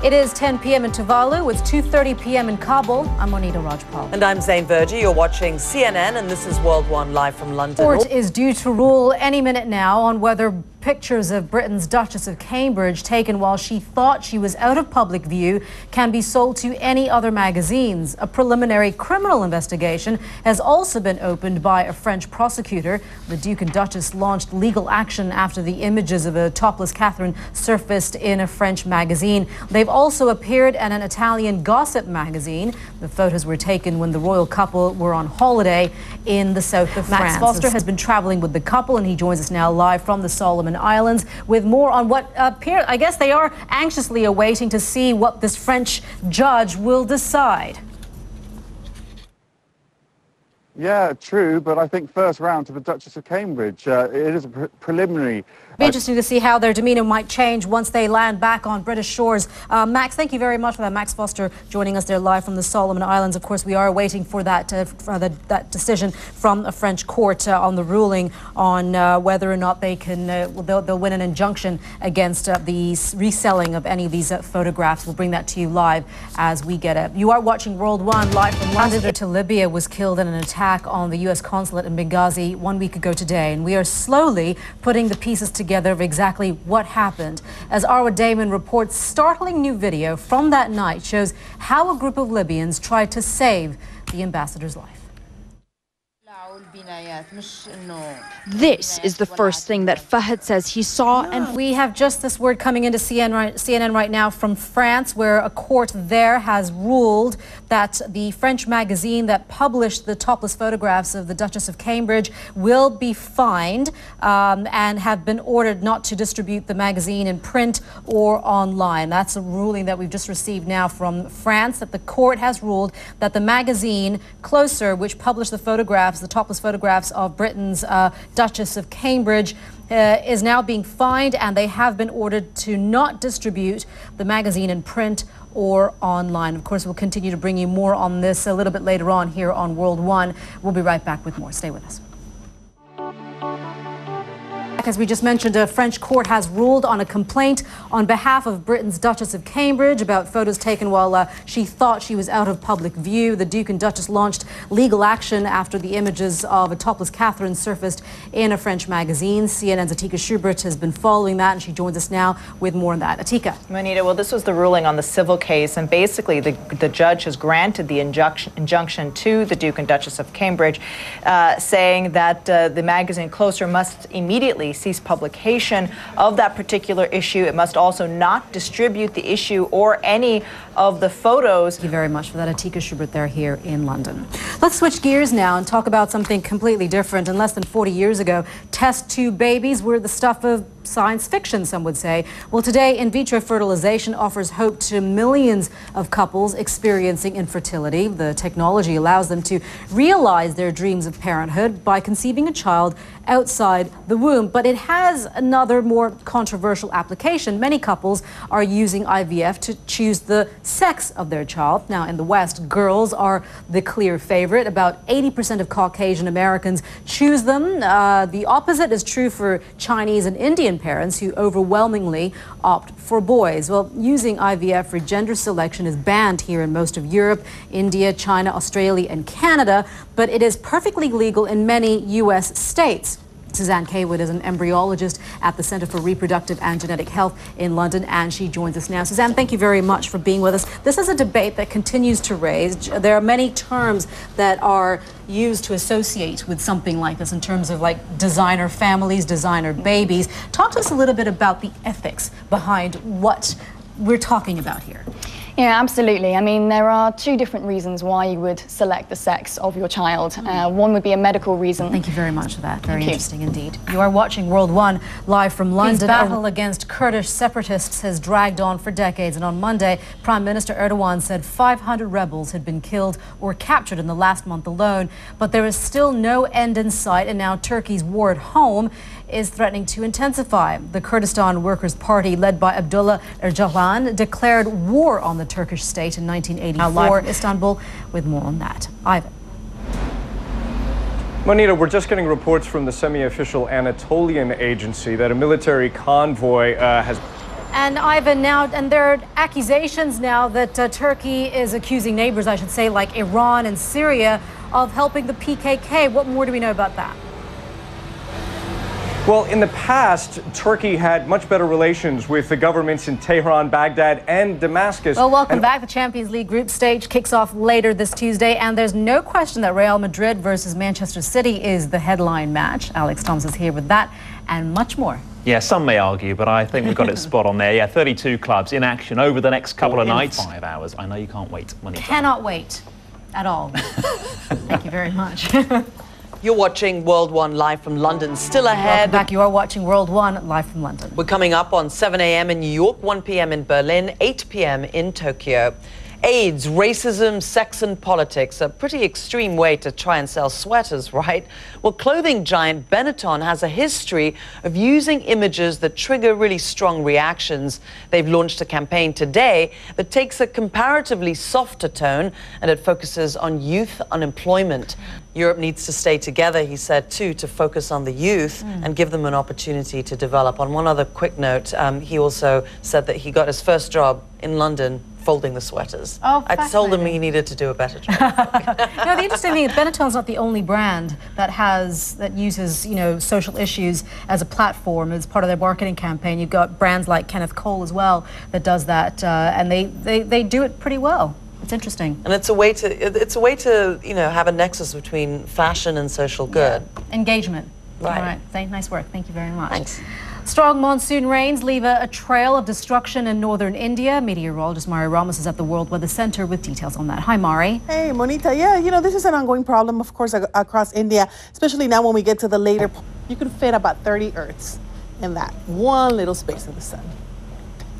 It is 10 p.m. in Tuvalu. It's 2:30 p.m. in Kabul. I'm Monita Rajpal. And I'm Zain Verjee. You're watching CNN, and this is World One live from London. Court is due to rule any minute now on whether pictures of Britain's Duchess of Cambridge taken while she thought she was out of public view can be sold to any other magazines. A preliminary criminal investigation has also been opened by a French prosecutor. The Duke and Duchess launched legal action after the images of a topless Catherine surfaced in a French magazine. They've also appeared in an Italian gossip magazine. The photos were taken when the royal couple were on holiday in the south of France. Max Foster has been traveling with the couple, and he joins us now live from the Solomon Islands with more on what appears. I guess they are anxiously awaiting to see what this French judge will decide. Yeah, true, but I think first round to the Duchess of Cambridge. It is a preliminary. It'll be interesting to see how their demeanor might change once they land back on British shores. Max, thank you very much for that. Max Foster joining us there live from the Solomon Islands. Of course, we are waiting for that that decision from a French court on the ruling on whether or not they can they'll win an injunction against the reselling of any of these photographs. We'll bring that to you live as we get it. You are watching World One live from London. Ambassador to Libya was killed in an attack on the U.S. consulate in Benghazi 1 week ago today, and we are slowly putting the pieces together of exactly what happened. As Arwa Damon reports, startling new video from that night shows how a group of Libyans tried to save the ambassador's life. This is the first thing that Fahad says he saw, and we have just this word coming into CNN right now from France, where a court there has ruled that the French magazine that published the topless photographs of the Duchess of Cambridge will be fined and have been ordered not to distribute the magazine in print or online. That's a ruling that we've just received now from France, that the court has ruled that the magazine Closer, which published the photographs, the topless photographs of Britain's Duchess of Cambridge, is now being fined, and they have been ordered to not distribute the magazine in print or online. Of course, we'll continue to bring you more on this a little bit later on here on World One. We'll be right back with more. Stay with us. As we just mentioned, a French court has ruled on a complaint on behalf of Britain's Duchess of Cambridge about photos taken while she thought she was out of public view. The Duke and Duchess launched legal action after the images of a topless Catherine surfaced in a French magazine. CNN's Atika Schubert has been following that, and she joins us now with more on that. Atika. Monita, well, this was the ruling on the civil case, and basically the judge has granted the injunction to the Duke and Duchess of Cambridge, saying that the magazine Closer must immediately cease publication of that particular issue. It must also not distribute the issue or any of the photos. Thank you very much for that, Atika Schubert there here in London. Let's switch gears now and talk about something completely different. And less than 40 years ago, test tube babies were the stuff of science fiction, some would say. Well, today, in vitro fertilization offers hope to millions of couples experiencing infertility. The technology allows them to realize their dreams of parenthood by conceiving a child outside the womb. But it has another more controversial application. Many couples are using IVF to choose the sex of their child. Now, in the West, girls are the clear favorite. About 80% of Caucasian Americans choose them. The opposite is true for Chinese and Indian parents, who overwhelmingly opt for boys. Well, using IVF for gender selection is banned here in most of Europe, India, China, Australia, and Canada, but it is perfectly legal in many U.S. states. Suzanne Kaywood is an embryologist at the Center for Reproductive and Genetic Health in London, and she joins us now. Suzanne, thank you very much for being with us. This is a debate that continues to raise. There are many terms that are used to associate with something like this in terms of like designer families, designer babies. Talk to us a little bit about the ethics behind what we're talking about here. Yeah, absolutely. I mean, there are two different reasons why you would select the sex of your child. One would be a medical reason. Thank you very much for that. Very interesting indeed. You are watching World One live from London. The battle against Kurdish separatists has dragged on for decades, and on Monday, Prime Minister Erdogan said 500 rebels had been killed or captured in the last month alone. But there is still no end in sight, and now Turkey's war at home is threatening to intensify. The Kurdistan Workers' Party, led by Abdullah Öcalan, declared war on the Turkish state in 1984. Now live from Istanbul with more on that. Ivan. Monita, we're just getting reports from the semi-official Anatolian agency that a military convoy has And Ivan, now, and there are accusations now that Turkey is accusing neighbors, I should say, like Iran and Syria, of helping the PKK. What more do we know about that? Well, in the past, Turkey had much better relations with the governments in Tehran, Baghdad, and Damascus. Well, welcome back. The Champions League group stage kicks off later this Tuesday, and there's no question that Real Madrid versus Manchester City is the headline match. Alex Thomas is here with that and much more. Yeah, some may argue, but I think we've got it spot on there. Yeah, 32 clubs in action over the next couple of nights. 5 hours. I know you can't wait. Cannot wait at all. Thank you very much. You're watching World One live from London. Still ahead. Welcome back. You are watching World One live from London. We're coming up on 7 a.m. in New York, 1 p.m. in Berlin, 8 p.m. in Tokyo. AIDS, racism, sex and politics, a pretty extreme way to try and sell sweaters, right? Well, clothing giant Benetton has a history of using images that trigger really strong reactions. They've launched a campaign today that takes a comparatively softer tone, and it focuses on youth unemployment. Europe needs to stay together, he said, too, to focus on the youth and give them an opportunity to develop. On one other quick note, he also said that he got his first job in London folding the sweaters. Oh, I told him he needed to do a better job. No, the interesting thing is Benetton's not the only brand that uses, you know, social issues as a platform as part of their marketing campaign. You've got brands like Kenneth Cole as well that does that, and they do it pretty well. It's interesting. And it's a way to you know, have a nexus between fashion and social good. Yeah. Engagement. Right. All right. Nice work. Thank you very much. Thanks. Strong monsoon rains leave a trail of destruction in northern India. Meteorologist Mari Ramos is at the World Weather Center with details on that. Hi, Mari. Hey, Monita. Yeah, you know, this is an ongoing problem, of course, across India, especially now when we get to the later. You can fit about 30 Earths in that one little space in the sun.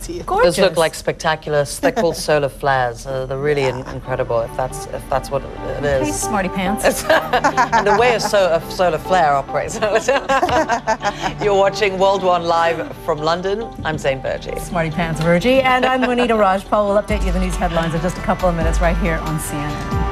Those look like spectacular. They're called solar flares. They're really incredible. If that's what it is. Okay, smarty pants. And the way a solar flare operates. You're watching World One live from London. I'm Zain Verjee. Smarty pants, Verjee, and I'm Monita Rajpal. We'll update you the news headlines in just a couple of minutes right here on CNN.